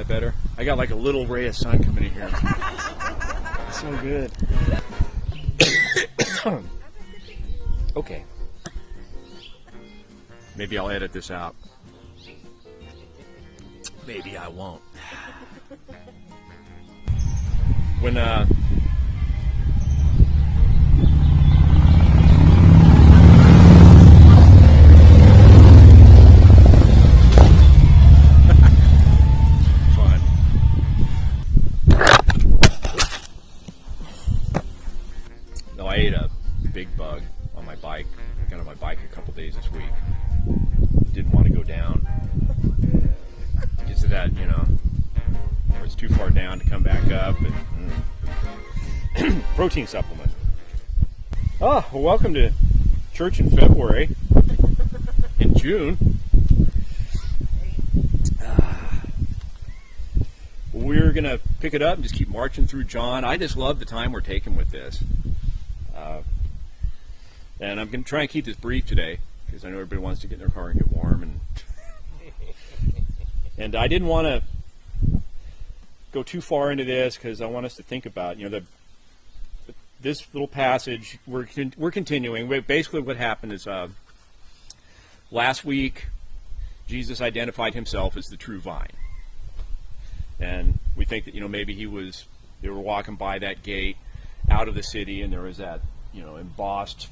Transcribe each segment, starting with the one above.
that better? I got like a little ray of sun coming in here. It's so good. Okay. Maybe I'll edit this out. Maybe I won't. When fun. No, I ate a big bug on my bike. I got on my bike a couple days this week. Didn't want to go down. Because of that, where it's too far down to come back up. And protein supplement. Oh, well, welcome to church in February. In June. We're going to pick it up and just keep marching through John. I just love the time we're taking with this. And I'm going to try and keep this brief today, because I know everybody wants to get in their car and get warm. And I didn't want to go too far into this, because I want us to think about, this little passage. We're continuing. Basically what happened is last week, Jesus identified himself as the true vine. And we think that, maybe they were walking by that gate out of the city, and there was that, embossed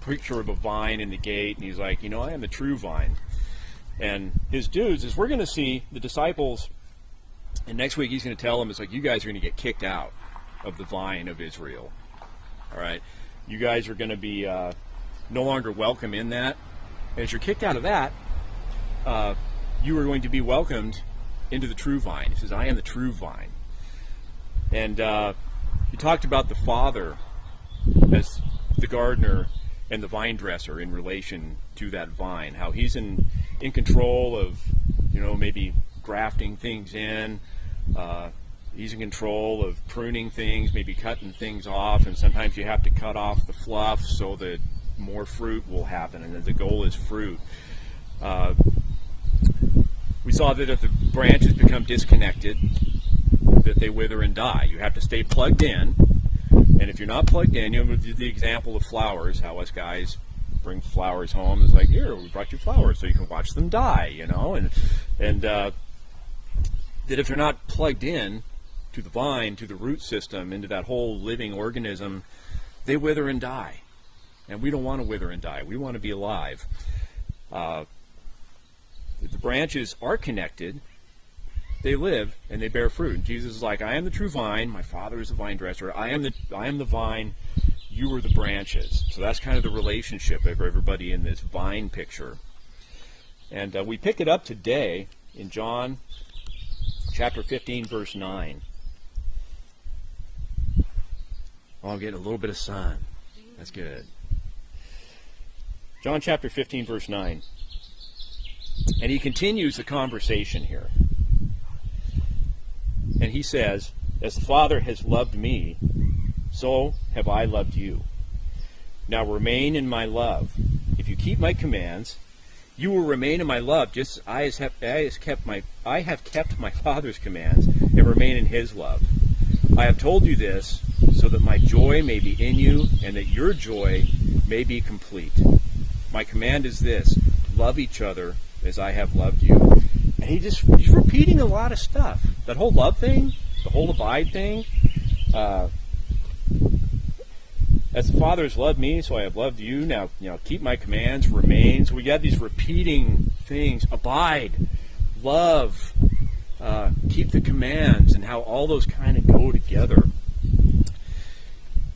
picture of a vine in the gate, and he's like, I am the true vine. And his dudes, as we're going to see, the disciples, and next week he's going to tell them, it's like, you guys are going to get kicked out of the vine of Israel. All right? You guys are going to be no longer welcome in that. And as you're kicked out of that, you are going to be welcomed into the true vine. He says, I am the true vine. And he talked about the Father as the gardener and the vine dresser in relation to that vine, how he's in control of, maybe grafting things in. He's in control of pruning things, maybe cutting things off, and sometimes you have to cut off the fluff so that more fruit will happen, and the goal is fruit. We saw that if the branches become disconnected, that they wither and die. You have to stay plugged in. And if you're not plugged in, the example of flowers, how us guys bring flowers home. It's like, here, we brought you flowers so you can watch them die, and that if you're not plugged in to the vine, to the root system, into that whole living organism, they wither and die. And we don't want to wither and die. We want to be alive. If the branches are connected, they live and they bear fruit. And Jesus is like, I am the true vine. My Father is the vine dresser. I am the vine. You are the branches. So that's kind of the relationship of everybody in this vine picture. And we pick it up today in John chapter 15, verse 9. Oh, I'm getting a little bit of sun. That's good. John chapter 15, verse 9. And he continues the conversation here. And he says, as the Father has loved me, so have I loved you. Now remain in my love. If you keep my commands, you will remain in my love, just as I have kept my Father's commands and remain in his love. I have told you this so that my joy may be in you and that your joy may be complete. My command is this: love each other as I have loved you. And he's repeating a lot of stuff. That whole love thing, the whole abide thing. As the Father has loved me, so I have loved you. Now, keep my commands, remain. So we got these repeating things: abide, love, keep the commands, and how all those kind of go together.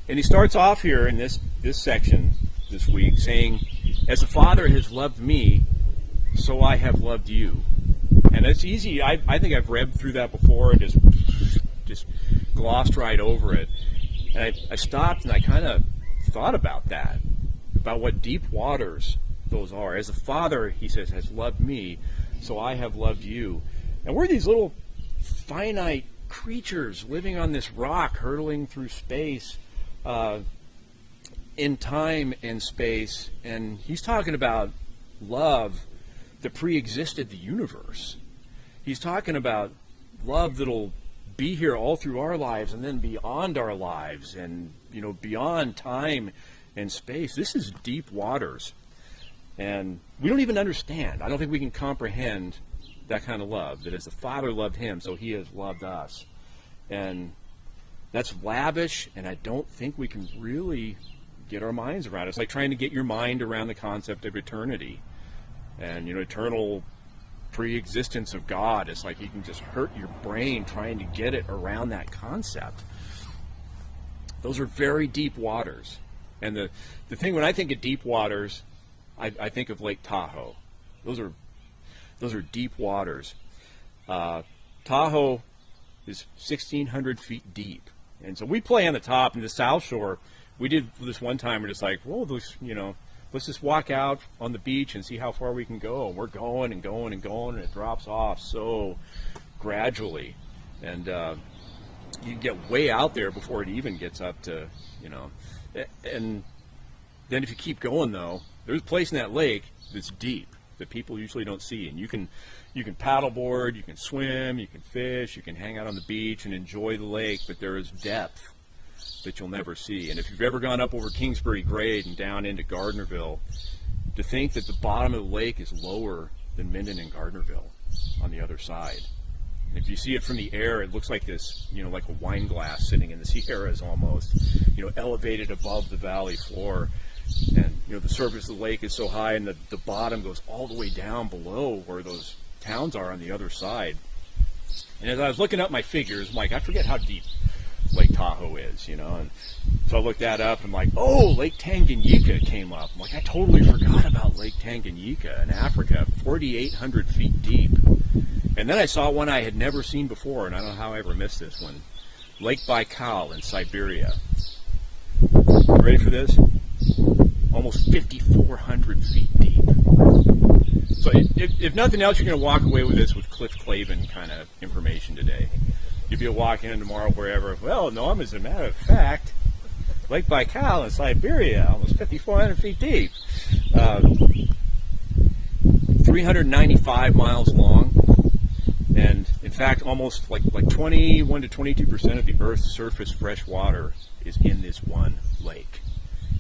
And he starts off here in this section this week saying, as the Father has loved me, so I have loved you. And it's easy. I think I've read through that before and just glossed right over it. And I stopped and I kind of thought about that, about what deep waters those are. As the Father, he says, has loved me, so I have loved you. And we're these little finite creatures living on this rock, hurtling through space, in time and space. And he's talking about love that pre-existed the universe. He's talking about love that'll be here all through our lives and then beyond our lives and, beyond time and space. This is deep waters. And we don't even understand. I don't think we can comprehend that kind of love, that as the Father loved him, so he has loved us. And that's lavish, and I don't think we can really get our minds around it. It's like trying to get your mind around the concept of eternity and, eternal pre-existence of God. It's like you can just hurt your brain trying to get it around that concept. Those are very deep waters. And the thing, when I think of deep waters, I think of Lake Tahoe. Those are deep waters. Tahoe is 1,600 feet deep. And so we play on the top in the South Shore. We did this one time, we're just like, well, let's just walk out on the beach and see how far we can go. And we're going and going and going, and it drops off so gradually. And you get way out there before it even gets up to, And then if you keep going, though, there's a place in that lake that's deep that people usually don't see. And you can paddleboard, you can swim, you can fish, you can hang out on the beach and enjoy the lake, but there is depth that you'll never see. And if you've ever gone up over Kingsbury Grade and down into Gardnerville, to think that the bottom of the lake is lower than Minden and Gardnerville on the other side. And if you see it from the air, it looks like this, like a wine glass sitting in the Sierras almost, elevated above the valley floor. And, the surface of the lake is so high, and the bottom goes all the way down below where those towns are on the other side. And as I was looking up my figures, I'm like, I forget how deep Lake Tahoe is, and so I looked that up, and I'm like, oh, Lake Tanganyika came up. I'm like, I totally forgot about Lake Tanganyika in Africa, 4,800 feet deep. And then I saw one I had never seen before, and I don't know how I ever missed this one. Lake Baikal in Siberia. You ready for this? Almost 5,400 feet deep. So if nothing else, you're going to walk away with this with Cliff Clavin kind of information today. You'll be walking in tomorrow wherever. Well, Norm, as a matter of fact, Lake Baikal in Siberia, almost 5,400 feet deep. 395 miles long. And in fact, almost like 21 to 22% of the Earth's surface fresh water is in this one lake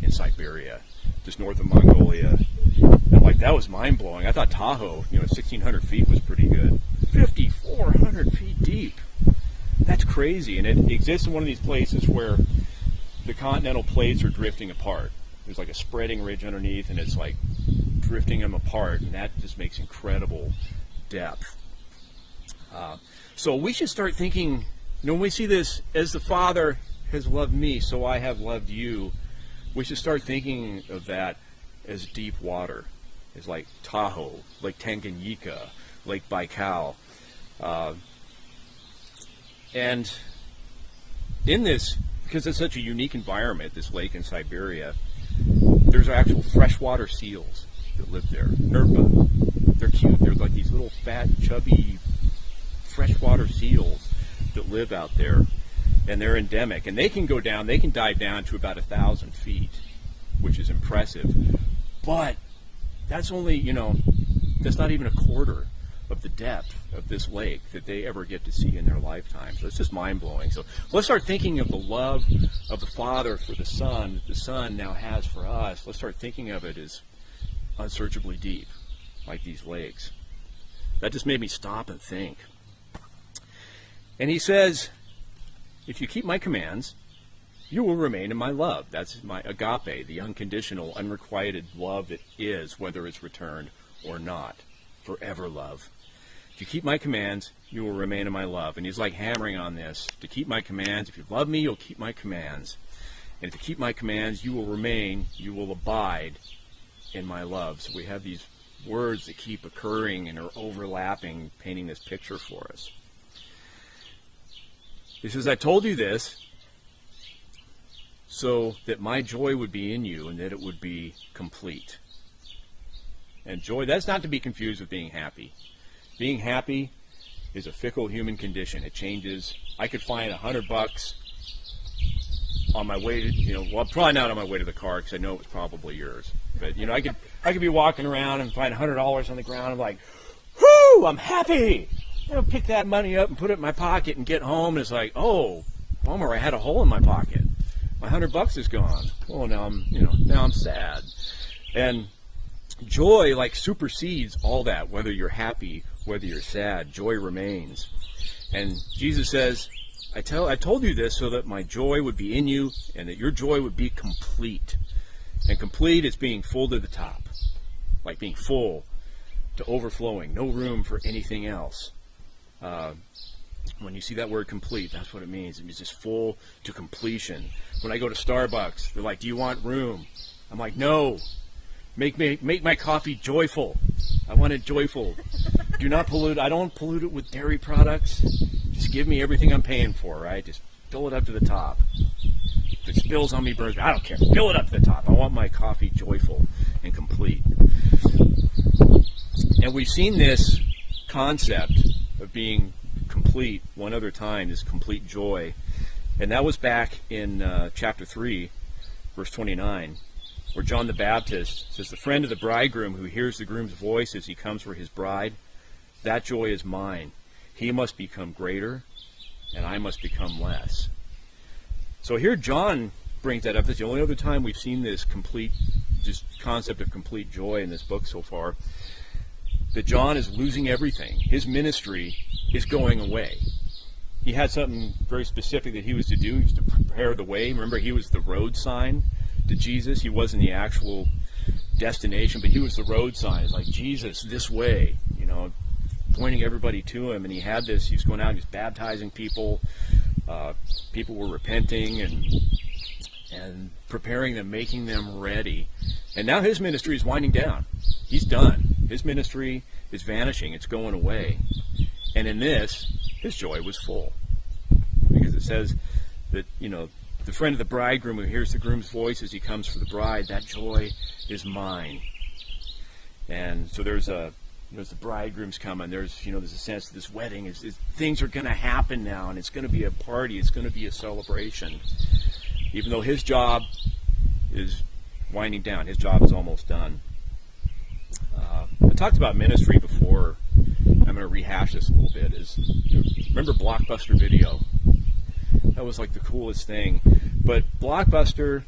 in Siberia, just north of Mongolia. And that was mind blowing. I thought Tahoe, 1,600 feet was pretty good. 5,400 feet deep. That's crazy. And it exists in one of these places where the continental plates are drifting apart. There's like a spreading ridge underneath, and it's like drifting them apart, and that just makes incredible depth. So we should start thinking, when we see this, as the Father has loved me, so I have loved you, we should start thinking of that as deep water, as like Tahoe, Lake Tanganyika, Lake Baikal. And in this, because it's such a unique environment, this lake in Siberia, there's actual freshwater seals that live there. Nerpa. They're cute. They're like these little fat, chubby freshwater seals that live out there. And they're endemic. And they can dive down to about 1,000 feet, which is impressive. But that's only, that's not even a quarter of the depth of this lake that they ever get to see in their lifetime. So it's just mind-blowing. So let's start thinking of the love of the Father for the Son that the Son now has for us. Let's start thinking of it as unsearchably deep, like these lakes. That just made me stop and think. And he says, if you keep my commands, you will remain in my love. That's my agape, the unconditional, unrequited love that is, whether it's returned or not. Forever love. If you keep my commands, you will remain in my love. And he's like hammering on this. To keep my commands. If you love me, you'll keep my commands. And if you keep my commands, you will remain, you will abide in my love. So we have these words that keep occurring and are overlapping, painting this picture for us. He says, I told you this so that my joy would be in you and that it would be complete. And joy, that's not to be confused with being happy. Being happy is a fickle human condition. It changes. I could find $100 on my way to, well, probably not on my way to the car because I know it was probably yours. But, I could be walking around and find $100 on the ground. I'm like, whoo, I'm happy. pick that money up and put it in my pocket and get home, and it's like, oh, bummer, I had a hole in my pocket. My $100 is gone. Oh, now I'm sad. And joy like supersedes all that. Whether you're happy, whether you're sad, joy remains. And Jesus says, I told you this so that my joy would be in you and that your joy would be complete. And complete is being full to the top, like being full to overflowing, no room for anything else. When you see that word complete, that's what it means. It means just full to completion. When I go to Starbucks, they're like, do you want room? I'm like, no. Make my coffee joyful. I want it joyful. Do not pollute. I don't pollute it with dairy products. Just give me everything I'm paying for, right? Just fill it up to the top. If it spills on me, burns me, I don't care. Fill it up to the top. I want my coffee joyful and complete. And we've seen this concept of being complete one other time, this complete joy. And that was back in chapter 3, verse 29, where John the Baptist says, the friend of the bridegroom who hears the groom's voice as he comes for his bride, that joy is mine. He must become greater, and I must become less. So here John brings that up. That's the only other time we've seen this concept of complete joy in this book so far. That John is losing everything. His ministry is going away. He had something very specific that he was to do. He was to prepare the way. Remember, he was the road sign to Jesus. He wasn't the actual destination, but he was the road sign. It's like, Jesus, this way, pointing everybody to him. And he had this, he was going out and he was baptizing people. People were repenting and preparing them, making them ready. And now his ministry is winding down. He's done. His ministry is vanishing. It's going away. And in this, his joy was full. Because it says that, the friend of the bridegroom who hears the groom's voice as he comes for the bride, that joy is mine. And so there's the bridegroom's coming. There's a sense that this wedding things are going to happen now, and it's going to be a party. It's going to be a celebration. Even though his job is winding down, his job is almost done. I talked about ministry before. I'm going to rehash this a little bit. Remember Blockbuster Video? That was like the coolest thing. But Blockbuster,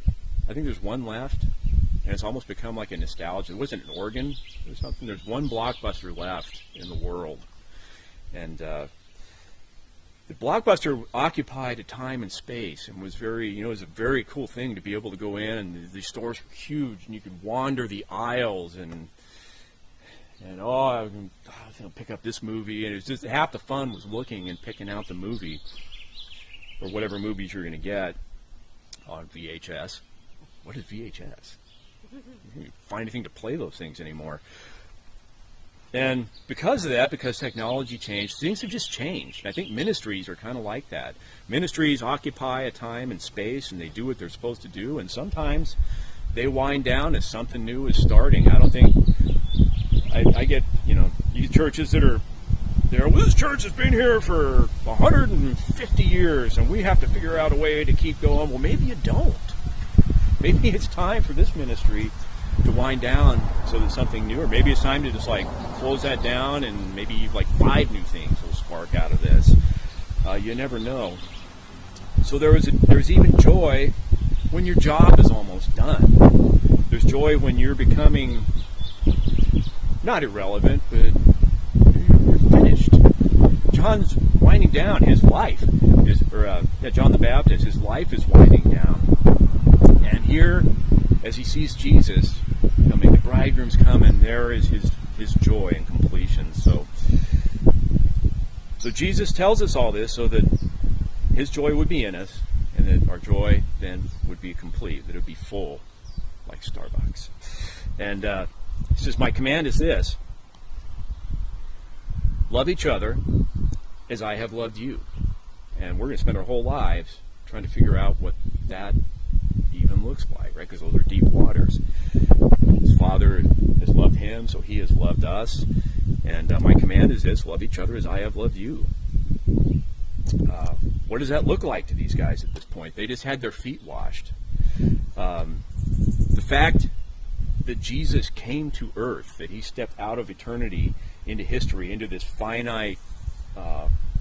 I think there's one left, and it's almost become like a nostalgia. It wasn't an organ or something. There's one Blockbuster left in the world. And the Blockbuster occupied a time and space and was very, it was a very cool thing to be able to go in, and the stores were huge, and you could wander the aisles and I'm going to pick up this movie. And it was just half the fun was looking and picking out the movie or whatever movies you're going to get on VHS. What is VHS? You can't find anything to play those things anymore. And because of that, because technology changed, things have just changed. I think ministries are kind of like that. Ministries occupy a time and space, and they do what they're supposed to do, and sometimes they wind down as something new is starting. I don't think... I get, these churches that are there. Well, this church has been here for 150 years, and we have to figure out a way to keep going. Well, maybe you don't. Maybe it's time for this ministry to wind down so that something new, or maybe it's time to just close that down, and maybe 5 new things will spark out of this. You never know. So there's even joy when your job is almost done. There's joy when you're becoming not irrelevant, but you're finished. John's winding down. His life John the Baptist, his life is winding down. And here, as he sees Jesus coming, the bridegroom's coming, there is his joy and completion. So Jesus tells us all this so that his joy would be in us, and that our joy then would be complete, that it would be full, like Starbucks. And he says, my command is this: love each other as I have loved you. And we're going to spend our whole lives trying to figure out what that even looks like, right? Because those are deep waters. His Father has loved him, so he has loved us. And my command is this: love each other as I have loved you. What does that look like to these guys at this point? They just had their feet washed. The fact that Jesus came to earth, that he stepped out of eternity into history, into this finite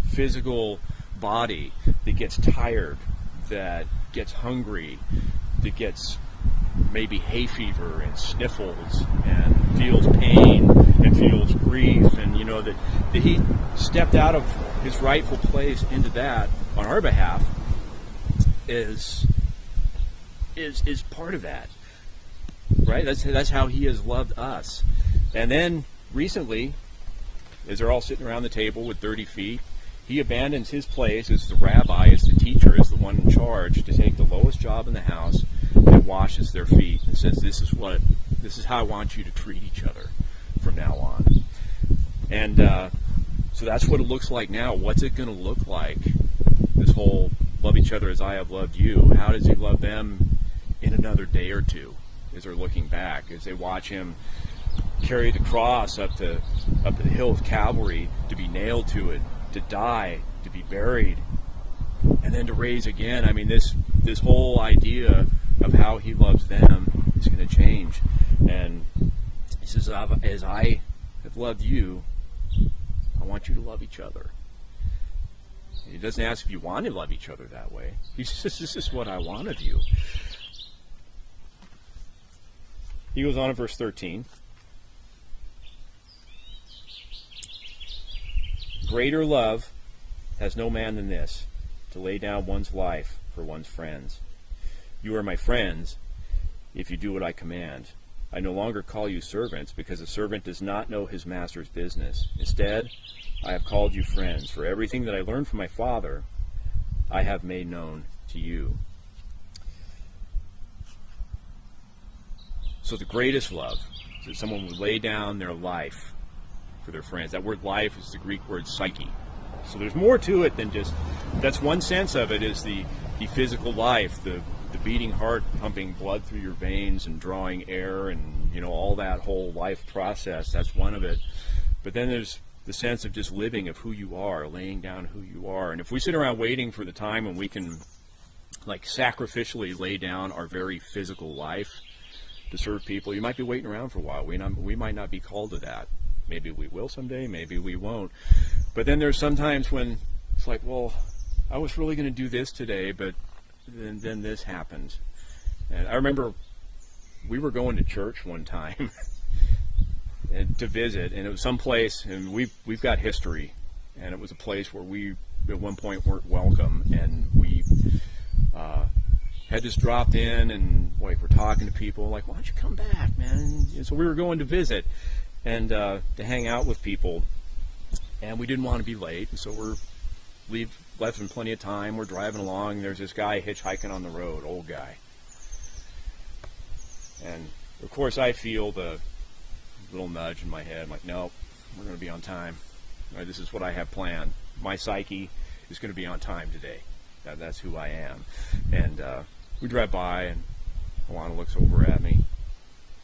physical body that gets tired, that gets hungry, that gets maybe hay fever and sniffles and feels pain and feels grief, and that he stepped out of his rightful place into that on our behalf is part of that, right? That's how he has loved us. And then recently, as they're all sitting around the table with dirty feet, he abandons his place as the rabbi, as the teacher, as the one in charge, to take the lowest job in the house and washes their feet and says, this is how I want you to treat each other from now on. And so that's what it looks like now. What's it going to look like? This whole love each other as I have loved you. How does he love them in another day or two as they're looking back, as they watch him carry the cross up the hill of Calvary, to be nailed to it, to die, to be buried, and then to raise again. I mean, this whole idea of how he loves them is going to change. And he says, as I have loved you, I want you to love each other. He doesn't ask if you want to love each other that way. He says, this is what I want of you. He goes on in verse 13. Greater love has no man than this, to lay down one's life for one's friends. You are my friends if you do what I command. I no longer call you servants, because a servant does not know his master's business. Instead, I have called you friends, for everything that I learned from my Father, I have made known to you. So the greatest love is that someone would lay down their life for their friends. That word life is the Greek word psyche. So there's more to it than just, that's one sense of it, is the physical life, the beating heart pumping blood through your veins and drawing air and all that whole life process. That's one of it. But then there's the sense of just living, of who you are, laying down who you are. And if we sit around waiting for the time when we can sacrificially lay down our very physical life to serve people, you might be waiting around for a while. We might not be called to that. Maybe we will someday, maybe we won't. But then there's sometimes when it's like, well, I was really going to do this today, but then this happened. And I remember we were going to church one time and to visit, and it was someplace, and we've got history, and it was a place where we at one point weren't welcome, and we had just dropped in, and we're talking to people, like, why don't you come back, man? And so we were going to visit and to hang out with people, and we didn't want to be late, and so we're left in plenty of time. We're driving along, there's this guy hitchhiking on the road, old guy. And of course I feel the little nudge in my head. I'm like, no, we're going to be on time. Right, this is what I have planned. My psyche is going to be on time today. That's who I am. And we drive by, and Alana looks over at me.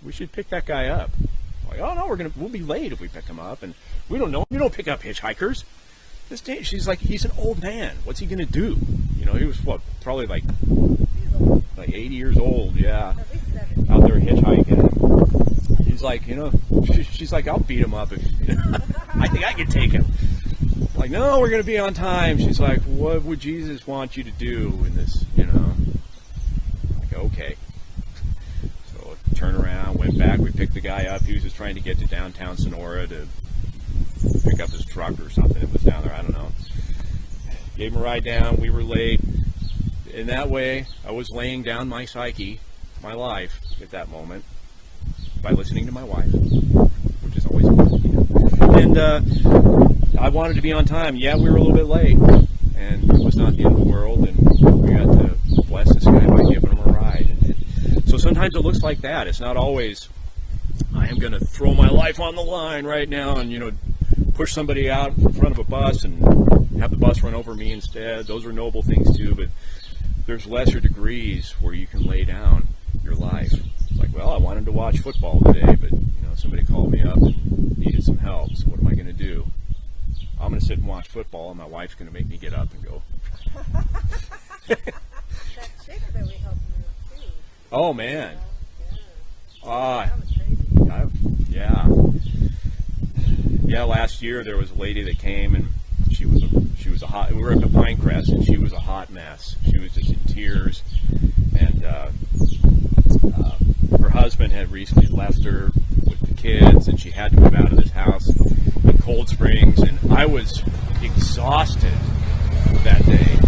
We should pick that guy up. I'm like, oh no, we'll be late if we pick him up. And we don't know. You don't pick up hitchhikers. She's like, he's an old man. What's he going to do? He was probably like 80 years old. Yeah, out there hitchhiking. He's like, she's like, I'll beat him up if I think I can take him. I'm like, no, we're going to be on time. She's like, what would Jesus want you to do in this? Like, okay. So turn around, went back. We picked the guy up. He was just trying to get to downtown Sonora to pick up his truck or something. It was down there, I don't know. Gave him a ride down. We were late. In that way, I was laying down my psyche, my life at that moment, by listening to my wife, which is always good. And I wanted to be on time. Yeah, we were a little bit late, and it was not the end of the world, and we got to bless this guy by giving him a ride. So sometimes it looks like that. It's not always, I am going to throw my life on the line right now and, push somebody out in front of a bus and have the bus run over me instead. Those are noble things too, but there's lesser degrees where you can lay down your life. It's like, well, I wanted to watch football today, but somebody called me up and needed some help, so what am I going to do? I'm going to sit and watch football, and my wife's going to make me get up and go. That chick that we helped move too. Oh man. Yeah. That was crazy. Yeah. Yeah, last year there was a lady that came, and she was a hot. We were up at Pinecrest, and she was a hot mess. She was just in tears, and her husband had recently left her with the kids, and she had to move out of this house in Cold Springs, and I was exhausted that day.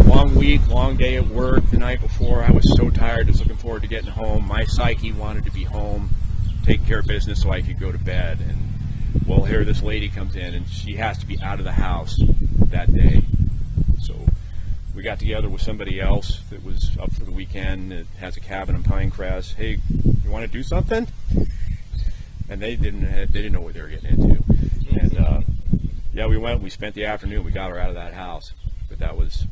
Long week, long day at work the night before. I was so tired, just looking forward to getting home. My psyche wanted to be home, taking care of business so I could go to bed. And well, here this lady comes in, and she has to be out of the house that day. So we got together with somebody else that was up for the weekend that has a cabin in Pinecrest. Hey, you want to do something? And they didn't know what they were getting into. And yeah, we went. We spent the afternoon. We got her out of that house, but that was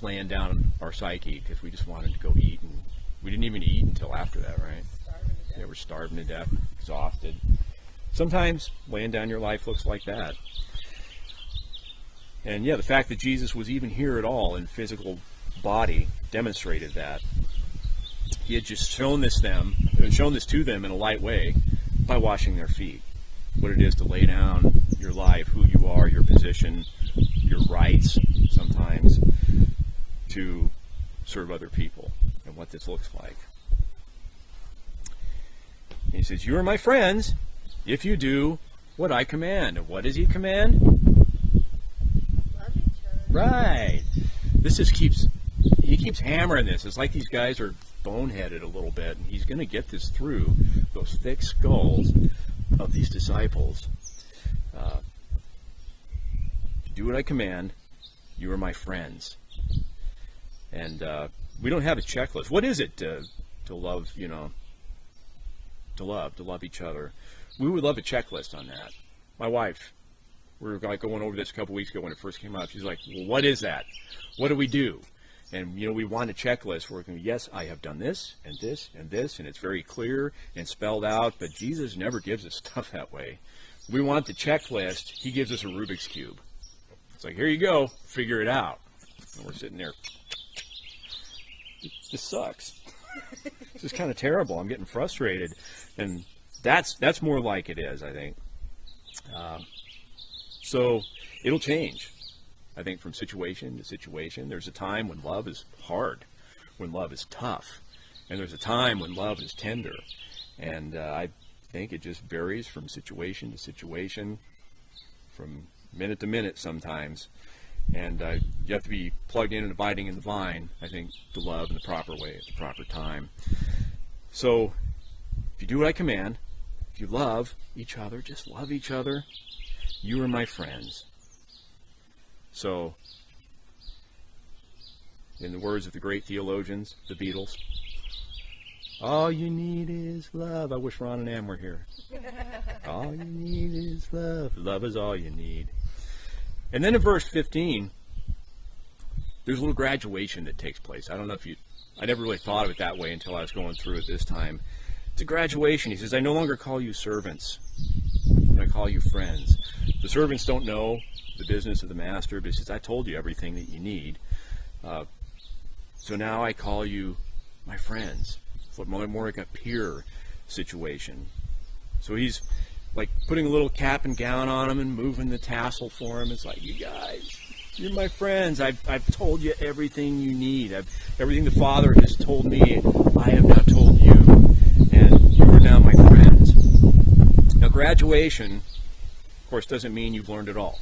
laying down our psyche because we just wanted to go eat, and we didn't even eat until after that, right? Yeah, we're starving to death, exhausted. Sometimes laying down your life looks like that. And yeah, the fact that Jesus was even here at all in physical body demonstrated that. He had just shown this to them in a light way by washing their feet. What it is to lay down your life, who you are, your position, your rights, sometimes, to serve other people, and what this looks like. And he says, "You are my friends if you do what I command." And what does he command? Love each other. Right. He keeps hammering this. It's like these guys are boneheaded a little bit, and he's going to get this through those thick skulls of these disciples. Do what I command. You are my friends. And we don't have a checklist. What is it to love? To love each other. We would love a checklist on that. My wife, we were like going over this a couple weeks ago when it first came up. She's like, "Well, what is that? What do we do?" And we want a checklist where we can, yes, I have done this and this and this, and it's very clear and spelled out. But Jesus never gives us stuff that way. We want the checklist. He gives us a Rubik's Cube. It's like, here you go, figure it out. And we're sitting there. This sucks. This is kind of terrible. I'm getting frustrated, and that's more like it is, I think. So it'll change, I think, from situation to situation. There's a time when love is hard, when love is tough, and there's a time when love is tender. And I think it just varies from situation to situation, from minute to minute sometimes. And you have to be plugged in and abiding in the vine, I think, to love in the proper way at the proper time. So if you do what I command, if you love each other, just love each other, you are my friends. So, in the words of the great theologians, the Beatles, all you need is love. I wish Ron and Ann were here. All you need is love. Love is all you need. And then in verse 15, there's a little graduation that takes place. I don't know if I never really thought of it that way until I was going through it this time. It's a graduation. He says, I no longer call you servants, but I call you friends. The servants don't know the business of the master, but he says, I told you everything that you need. So now I call you my friends. It's more like a peer situation. So he's like putting a little cap and gown on him and moving the tassel for him. It's like, you guys, you're my friends. I've told you everything you need. Everything the Father has told me, I have now told you. And you are now my friends. Now graduation, of course, doesn't mean you've learned it all.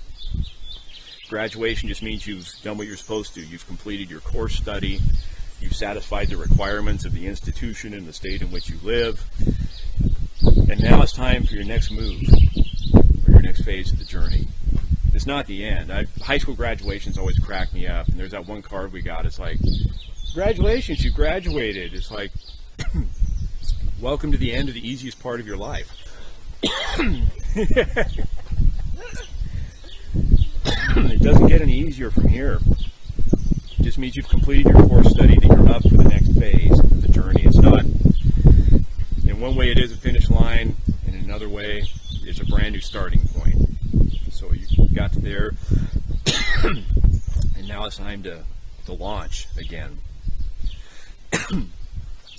Graduation just means you've done what you're supposed to. You've completed your course study. You've satisfied the requirements of the institution and the state in which you live. And now it's time for your next move, or your next phase of the journey. It's not the end. High school graduations always crack me up. And there's that one card we got. It's like, congratulations, you graduated. It's like, welcome to the end of the easiest part of your life. It doesn't get any easier from here. It just means you've completed your course study, that you're up for the next phase of the journey. It's not, in one way it is a finish line, and in another way it's a brand new starting point. So you got to there, and now it's time to launch again.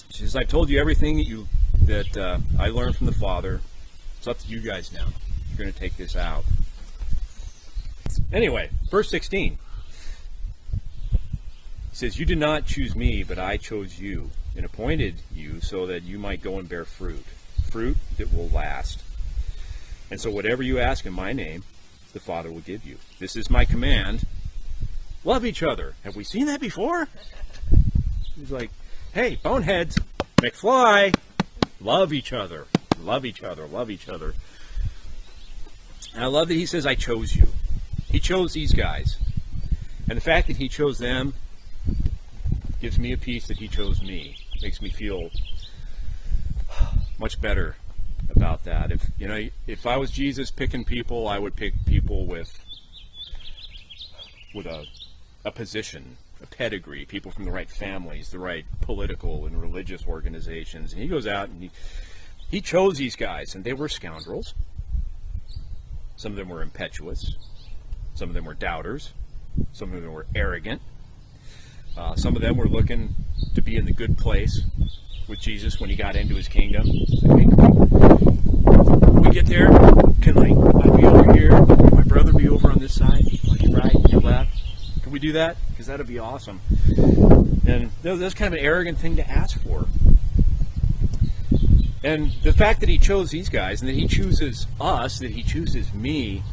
She says, I've told you everything that I learned from the Father. It's up to you guys now. You're going to take this out. Anyway, verse 16. He says, "You did not choose me, but I chose you and appointed you so that you might go and bear fruit, fruit that will last. And so whatever you ask in my name, the Father will give you. This is my command. Love each other." Have we seen that before? He's like, hey, boneheads, McFly, love each other. Love each other. Love each other. And I love that he says, I chose you. He chose these guys. And the fact that he chose them gives me a peace that he chose me. Makes me feel much better about that. If I was Jesus picking people, I would pick people with a position, a pedigree, people from the right families, the right political and religious organizations. And he goes out and he chose these guys, and they were scoundrels. Some of them were impetuous. Some of them were doubters. Some of them were arrogant. Some of them were looking to be in the good place with Jesus when he got into his kingdom. Hey, when we get there, can I be over here? Can my brother be over on this side? On your right, your left? Can we do that? Because that would be awesome. And that's kind of an arrogant thing to ask for. And the fact that he chose these guys and that he chooses us, that he chooses me,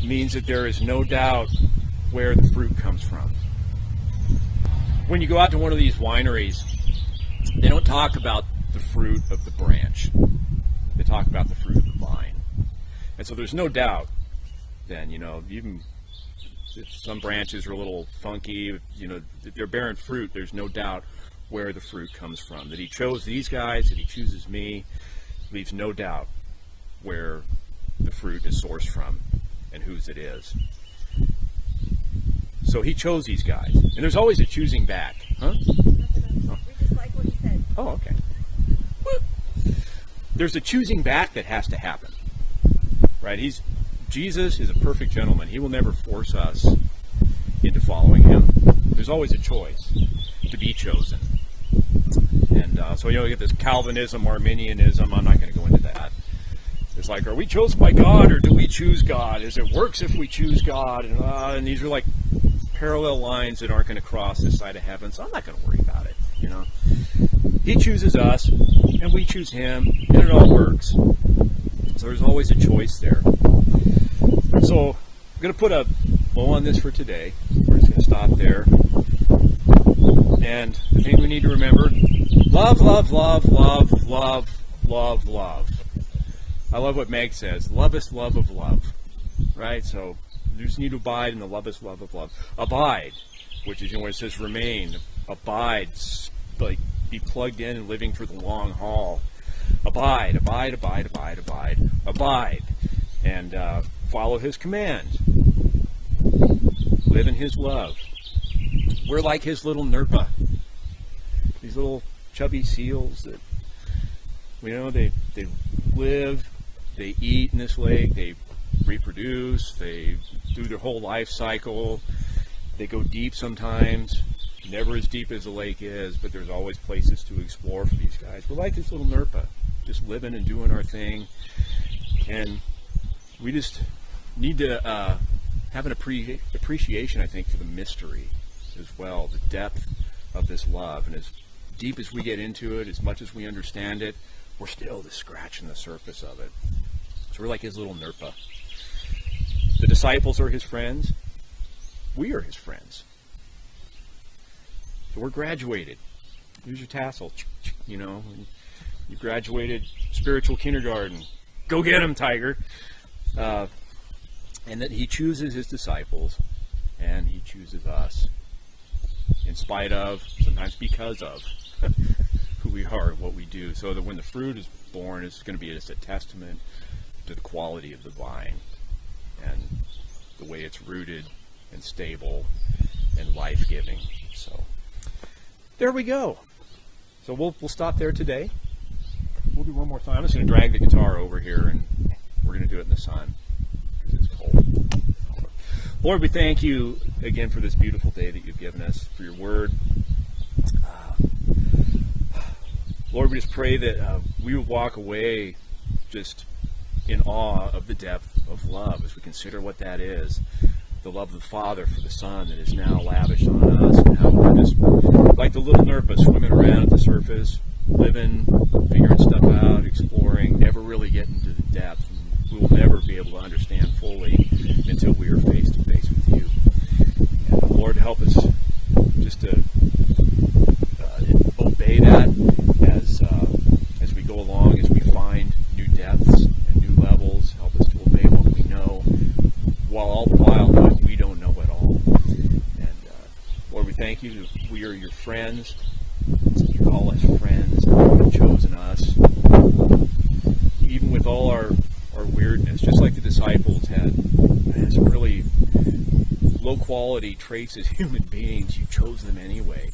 means that there is no doubt where the fruit comes from. When you go out to one of these wineries, they don't talk about the fruit of the branch. They talk about the fruit of the vine. And so there's no doubt then, even if some branches are a little funky, if they're bearing fruit, there's no doubt where the fruit comes from. That he chose these guys, that he chooses me, leaves no doubt where the fruit is sourced from and whose it is. So he chose these guys. And there's always a choosing back. Huh? We just like what he said. Oh, okay. There's a choosing back that has to happen. Right? Jesus is a perfect gentleman. He will never force us into following him. There's always a choice to be chosen. And so you get this Calvinism, Arminianism. I'm not going to go into that. It's like, are we chosen by God or do we choose God? Is it works if we choose God? And these are like parallel lines that aren't going to cross this side of heaven, so I'm not going to worry about it. He chooses us, and we choose him, and it all works. So there's always a choice there. So I'm going to put a bow on this for today. We're just going to stop there. And the thing we need to remember, love, love, love, love, love, love, love. I love what Meg says, lovest love of love. Right? So you just need to abide in the lovest love of love. Abide, which is when it says remain. Abide, like be plugged in and living for the long haul. Abide, abide, abide, abide, abide, abide. And follow his command. Live in his love. We're like his little Nerpa. These little chubby seals that, they live, they eat in this lake, they reproduce, they do their whole life cycle, they go deep sometimes, never as deep as the lake is, but there's always places to explore for these guys. We're like this little Nerpa, just living and doing our thing, and we just need to have an appreciation, I think, for the mystery as well, the depth of this love, and as deep as we get into it, as much as we understand it, we're still just scratching the surface of it. So we're like his little Nerpa. The disciples are his friends. We are his friends. So we're graduated. Here's your tassel. You graduated spiritual kindergarten. Go get him, Tiger. And that he chooses his disciples, and he chooses us. In spite of, sometimes because of, who we are and what we do. So that when the fruit is born, it's going to be just a testament to the quality of the vine and the way it's rooted and stable and life-giving. So there we go. So we'll stop there today. We'll do one more time. I'm just going to drag the guitar over here, and we're going to do it in the sun because it's cold. Lord, we thank you again for this beautiful day that you've given us, for your word. Lord, we just pray that we would walk away just in awe of the depth of love as we consider what that is. The love of the Father for the Son that is now lavished on us, and how we're just like the little Nerpa swimming around at the surface, living, figuring stuff out, exploring, never really getting to the depth. And we will never be able to understand fully until we are face to face with you. And Lord, help us just to obey that as we go along, as we find new depths and new levels. Help us to obey what we know, while all the while knowing we don't know it all. And Lord, we thank you that we are your friends. You call us friends, and you've chosen us. Even with all our weirdness, just like the disciples had some really low quality traits as human beings, you chose them anyway.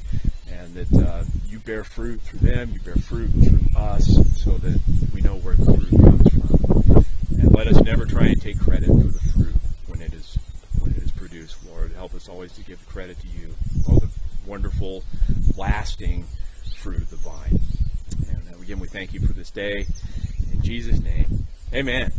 And that you bear fruit through them, you bear fruit through us, so that we know where the fruit comes from. And let us never try and take credit for the fruit when it is produced, Lord. Help us always to give credit to you, all the wonderful, lasting fruit of the vine. And again, we thank you for this day. In Jesus' name, amen.